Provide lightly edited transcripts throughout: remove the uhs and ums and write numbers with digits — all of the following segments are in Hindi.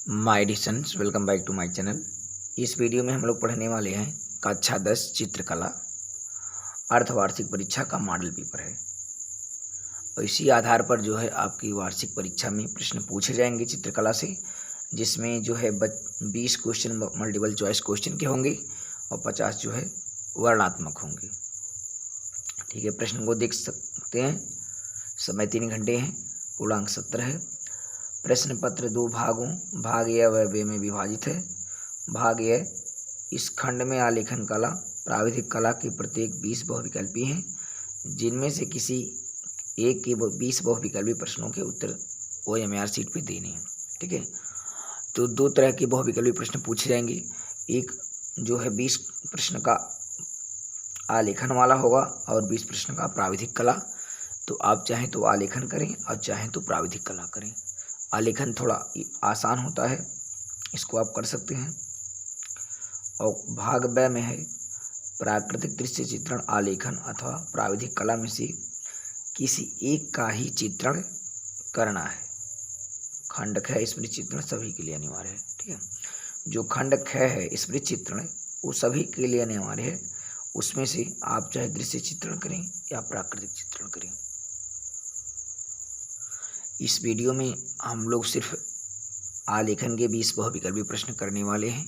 माय डिसन्स welcome back to my channel. इस वीडियो में हम लोग पढ़ने वाले हैं कक्षा 10 चित्रकला अर्धवार्षिक परीक्षा का मॉडल पेपर है। और इसी आधार पर जो है आपकी वार्षिक परीक्षा में प्रश्न पूछे जाएंगे चित्रकला से, जिसमें जो है 20 क्वेश्चन मल्टीपल चॉइस क्वेश्चन के होंगे और 50 जो है वर्णनात्मक होंगे। ठीक है, प्रश्न को देख सकते हैं। समय 3 घंटे हैं, पूर्णांक 70 है। प्रश्न पत्र 2 भागों भाग ए व ब में विभाजित है। भाग ए, इस खंड में आलेखन कला प्राविधिक कला के प्रत्येक 20 बहुविकल्पी हैं, जिनमें से किसी एक के 20 बहुविकल्पी प्रश्नों के उत्तर OMR सीट पे देने हैं। ठीक है, तो 2 तरह के बहुविकल्पी प्रश्न पूछे जाएंगे। एक जो है 20 प्रश्न का आलेखन वाला होगा और 20 प्रश्न का प्राविधिक कला। तो आप चाहें तो आलेखन करें और चाहें तो प्राविधिक कला करें। आलेखन थोड़ा आसान होता है, इसको आप कर सकते हैं। और भाग ब में है प्राकृतिक दृश्य चित्रण आलेखन अथवा प्राविधिक कला में से किसी एक का ही चित्रण करना है। खंड ख स्मृति चित्रण सभी के लिए अनिवार्य है। ठीक है, जो खंड ख है स्मृति चित्रण वो सभी के लिए अनिवार्य है। उसमें से आप चाहे दृश्य चित्रण करें या प्राकृतिक चित्रण करें। इस वीडियो में हम लोग सिर्फ आलेखन के 20 बहुविकल्पी प्रश्न करने वाले हैं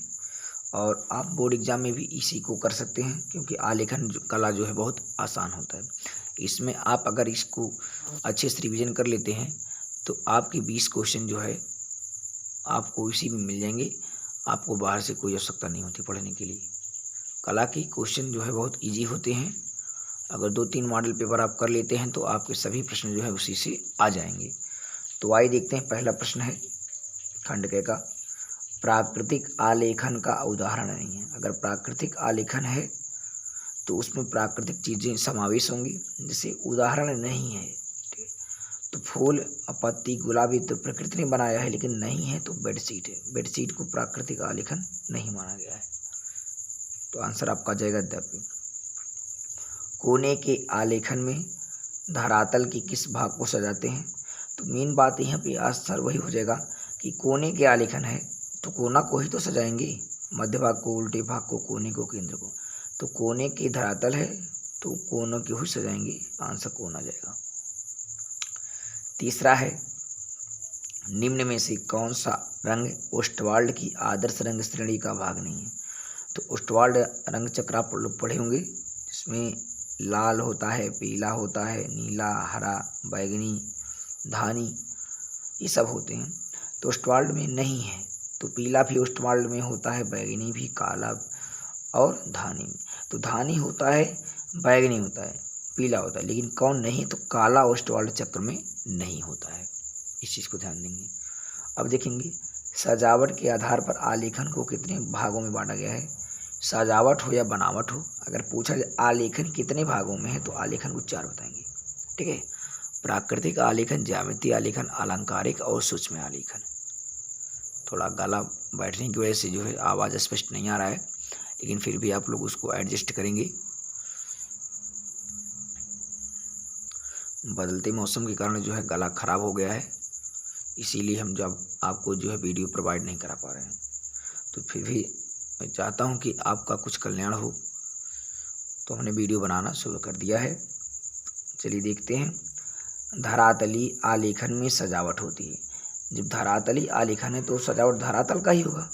और आप बोर्ड एग्जाम में भी इसी को कर सकते हैं, क्योंकि आलेखन कला जो है बहुत आसान होता है। इसमें आप अगर इसको अच्छे से रिवीजन कर लेते हैं तो आपके 20 क्वेश्चन जो है आपको इसी में मिल जाएंगे। आपको बाहर से कोई आवश्यकता नहीं होती पढ़ने के लिए। कला के क्वेश्चन जो है बहुत ईजी होते हैं। अगर 2-3 मॉडल पेपर आप कर लेते हैं तो आपके सभी प्रश्न जो है उसी से आ जाएंगे। तो आइए देखते हैं। पहला प्रश्न है खंड क का, प्राकृतिक आलेखन का उदाहरण नहीं है। अगर प्राकृतिक आलेखन है तो उसमें प्राकृतिक चीज़ें समावेश होंगी, जैसे उदाहरण नहीं है। तो फूल पत्ती गुलाबी तो प्रकृति ने बनाया है, लेकिन नहीं है तो बेडशीट है। बेडशीट को प्राकृतिक आलेखन नहीं माना गया है। तो आंसर आपका जाएगा द। कोने के आलेखन में धरातल के किस भाग को सजाते हैं? तो मेन बात यहाँ पे आंसर वही हो जाएगा कि कोने के आलेखन है तो कोना को ही तो सजाएंगे, मध्य भाग को, उल्टे भाग को, कोने को, केंद्र को। तो कोने के धरातल है तो कोनों की ही सजाएंगे, आंसर कोना जाएगा। तीसरा है, निम्न में से कौन सा रंग ओस्टवाल्ड की आदर्श रंग श्रेणी का भाग नहीं है? तो ओस्टवाल्ड रंग चक्र आप लोग पढ़े होंगे, जिसमें लाल होता है, पीला होता है, नीला, हरा, बैगनी, धानी, ये सब होते हैं। तो ओस्टवाल्ड में नहीं है। तो पीला भी ओस्टवाल्ड में होता है, बैगनी भी, काला और धानी में। तो धानी होता है, बैगनी होता है, पीला होता है, लेकिन कौन नहीं? तो काला ओस्टवाल्ड चक्र में नहीं होता है। इस चीज़ को ध्यान देंगे। अब देखेंगे सजावट के आधार पर आलेखन को कितने भागों में बांटा गया है। सजावट हो या बनावट हो, अगर पूछा जाए आलेखन कितने भागों में है तो आलेखन को 4 बताएंगे। ठीक है, प्राकृतिक आलेखन, ज्यामितीय आलेखन, अलंकारिक और सूक्ष्म आलेखन। थोड़ा गला बैठने की वजह से जो है आवाज़ स्पष्ट नहीं आ रहा है, लेकिन फिर भी आप लोग उसको एडजस्ट करेंगे। बदलते मौसम के कारण जो है गला खराब हो गया है, इसीलिए हम जब आपको जो है वीडियो प्रोवाइड नहीं करा पा रहे हैं। तो फिर भी मैं चाहता हूं कि आपका कुछ कल्याण हो, तो हमने वीडियो बनाना शुरू कर दिया है। चलिए देखते हैं। धरातली आलेखन में सजावट होती है। जब धरातली आलेखन है तो सजावट धरातल का ही होगा,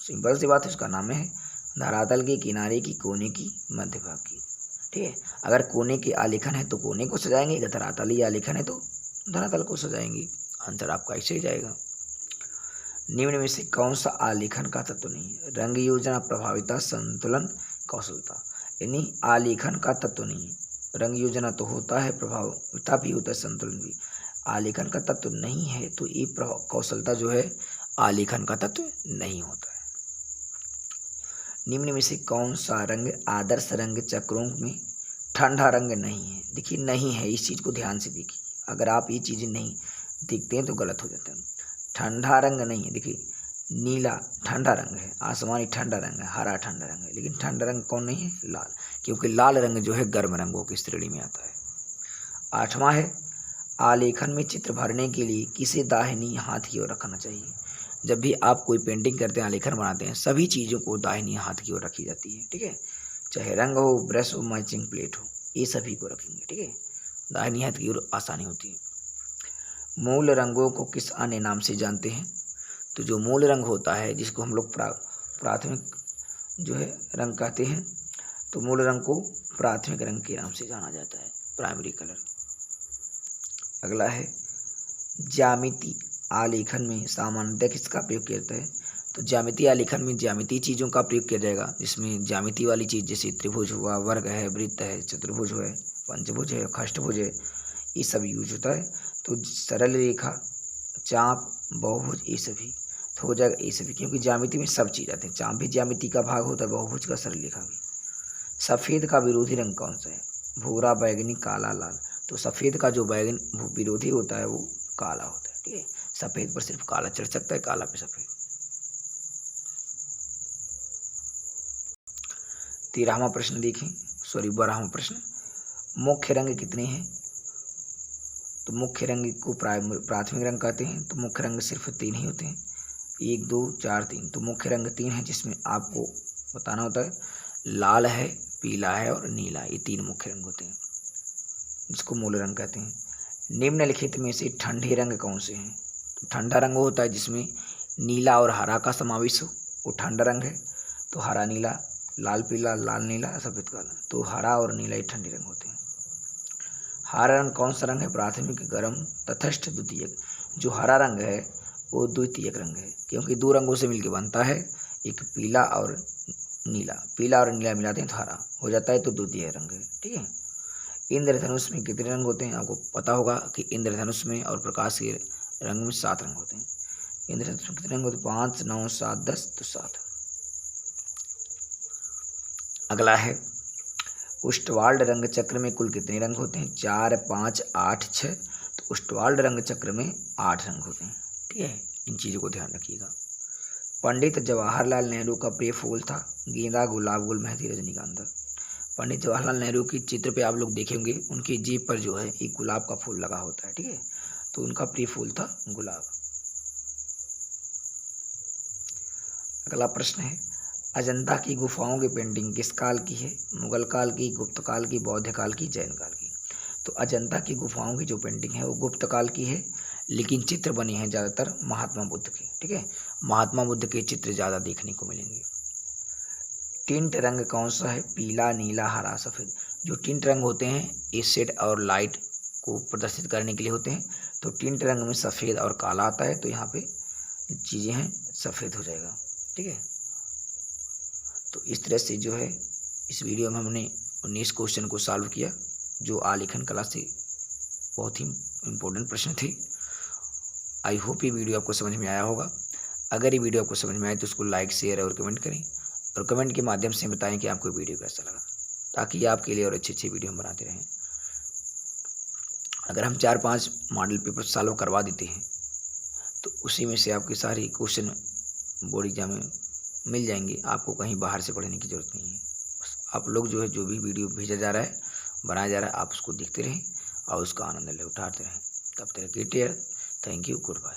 सिंपल सी बात है। उसका नाम है धरातल के किनारे की, कोने की, मध्य भाग की। ठीक है, अगर कोने के आलेखन है तो कोने को सजाएंगे, अगर धरातली आलेखन है तो धरातल को सजाएंगे। आंसर आपका ऐसे ही जाएगा। निम्न में से कौन सा आलेखन का तत्व नहीं है? रंग योजना, प्रभाविता, संतुलन, कौशलता। यानी आलेखन का तत्व नहीं है। रंग योजना तो होता है, प्रभाविता भी होता है, संतुलन भी। आलेखन का तत्व नहीं है तो ये कौशलता जो है आलेखन का तत्व नहीं होता है। निम्न में से कौन सा रंग आदर्श रंग चक्रों में ठंडा रंग नहीं है? देखिए नहीं है, इस चीज़ को ध्यान से देखिए। अगर आप ये चीज़ें नहीं देखते हैं तो गलत हो जाता है। ठंडा रंग नहीं है। देखिए नीला ठंडा रंग है, आसमानी ठंडा रंग है, हरा ठंडा रंग है, लेकिन ठंडा रंग कौन नहीं है? लाल, क्योंकि लाल रंग जो है गर्म रंगों की श्रेणी में आता है। 8वां है, आलेखन में चित्र भरने के लिए किसे दाहिनी हाथ की ओर रखना चाहिए? जब भी आप कोई पेंटिंग करते हैं, आलेखन बनाते हैं, सभी चीज़ों को दाहिनी हाथ की ओर रखी जाती है। ठीक है, चाहे रंग हो, ब्रश हो, मैचिंग प्लेट हो, ये सभी को रखेंगे। ठीक है, दाहिनी हाथ की ओर आसानी होती है। मूल रंगों को किस अन्य नाम से जानते हैं? तो जो मूल रंग होता है, जिसको हम लोग प्राथमिक जो है रंग कहते हैं, तो मूल रंग को प्राथमिक रंग के नाम से जाना जाता है, प्राइमरी कलर। अगला है ज्यामिति आलेखन में सामान्यतः किसका प्रयोग किया जाता है? तो ज्यामितीय आलेखन में ज्यामितीय चीज़ों का प्रयोग किया जाएगा, जिसमें ज्यामिति वाली चीज़ जैसे त्रिभुज हुआ, वर्ग है, वृत्त है, चतुर्भुज है, पंचभुज है, खष्टभुज है, ये सब यूज होता है। तो सरल रेखा, चाप, बहुभुज, ये सभी तो हो जाएगा ये सभी, क्योंकि ज्यामिति में सब चीज़ आते हैं। चाप भी ज्यामिति का भाग होता है, बहुभुज का, सरल रेखा भी। सफ़ेद का विरोधी रंग कौन सा है? भूरा, बैगनी, काला, लाल। तो सफ़ेद का जो बैगन विरोधी होता है वो काला होता है। ठीक है, सफ़ेद पर सिर्फ काला चढ़ सकता है, काला पे सफ़ेद। 13वां प्रश्न देखें, 12वां प्रश्न, मुख्य रंग कितने हैं? तो मुख्य रंग को प्राथमिक रंग कहते हैं। तो मुख्य रंग सिर्फ 3 ही होते हैं, 1, 2, 4, 3। तो मुख्य रंग 3 है, जिसमें आपको बताना होता है लाल है, पीला है और नीला है। ये 3 मुख्य रंग होते हैं, जिसको मूल रंग कहते हैं। निम्नलिखित में से ठंडे रंग कौन से हैं? तो ठंडा रंग होता है जिसमें नीला और हरा का समावेश हो, वो ठंडा रंग है। तो हरा नीला, लाल पीला, लाल नीला, सफ़ेद काला। तो हरा और नीला ये ठंडे रंग होते हैं। हरा रंग कौन सा रंग है? प्राथमिक, गर्म, तटस्थ, द्वितीयक। जो हरा रंग है वो द्वितीयक रंग है, क्योंकि 2 रंगों से मिलकर बनता है, एक पीला और नीला। पीला और नीला मिलाते हैं तो हरा हो जाता है, तो द्वितीय रंग है। ठीक है, इंद्रधनुष में कितने रंग होते हैं? आपको पता होगा कि इंद्रधनुष में और प्रकाश के रंग में 7 रंग होते हैं। इंद्रधनुष में कितने रंग होते हैं? 5, 9, 7, 10, तो 7। अगला है उष्टवाल्ड रंग चक्र में कुल कितने रंग होते हैं? 4, 5, 8, 6। तो उष्टवाल्ड रंग चक्र में 8 रंग होते हैं। ठीक है, इन चीज़ों को ध्यान रखिएगा। पंडित जवाहरलाल नेहरू का प्रिय फूल था? गेंदा, गुलाब, गुल, मेहंदी, रजनीगंधा। पंडित जवाहरलाल नेहरू की चित्र पे आप लोग देखेंगे, उनकी जीभ पर जो है एक गुलाब का फूल लगा होता है। ठीक है, तो उनका प्रिय फूल था गुलाब। अगला प्रश्न है अजंता की गुफाओं की पेंटिंग किस काल की है? मुगल काल की, गुप्त काल की, बौद्ध काल की, जैन काल की। तो अजंता की गुफाओं की जो पेंटिंग है वो गुप्त काल की है, लेकिन चित्र बने हैं ज़्यादातर महात्मा बुद्ध के। ठीक है, महात्मा बुद्ध के चित्र ज़्यादा देखने को मिलेंगे। टिंट रंग कौन सा है? पीला, नीला, हरा, सफ़ेद। जो टिंट रंग होते हैं एसिड और लाइट को प्रदर्शित करने के लिए होते हैं। तो टिंट रंग में सफ़ेद और काला आता है, तो यहाँ पे चीज़ें हैं सफ़ेद हो जाएगा। ठीक है, तो इस तरह से जो है इस वीडियो में हमने 19 क्वेश्चन को सॉल्व किया, जो आलेखन कला से बहुत ही इम्पोर्टेंट प्रश्न थे। आई होप ये वीडियो आपको समझ में आया होगा। अगर ये वीडियो आपको समझ में आए तो उसको लाइक, शेयर और कमेंट करें, और कमेंट के माध्यम से बताएं कि आपको वीडियो कैसा लगा, ताकि आपके लिए और अच्छे अच्छे वीडियो हम बनाते रहें। अगर हम 4-5 मॉडल पेपर सॉल्व करवा देते हैं तो उसी में से आपके सारे क्वेश्चन बोर्ड एग्जाम में मिल जाएंगे, आपको कहीं बाहर से पढ़ने की ज़रूरत नहीं है। बस आप लोग जो है जो भी वीडियो भेजा जा रहा है, बनाया जा रहा है, आप उसको देखते रहें और उसका आनंद उठाते रहें। तब तक take care, thank you, good bye.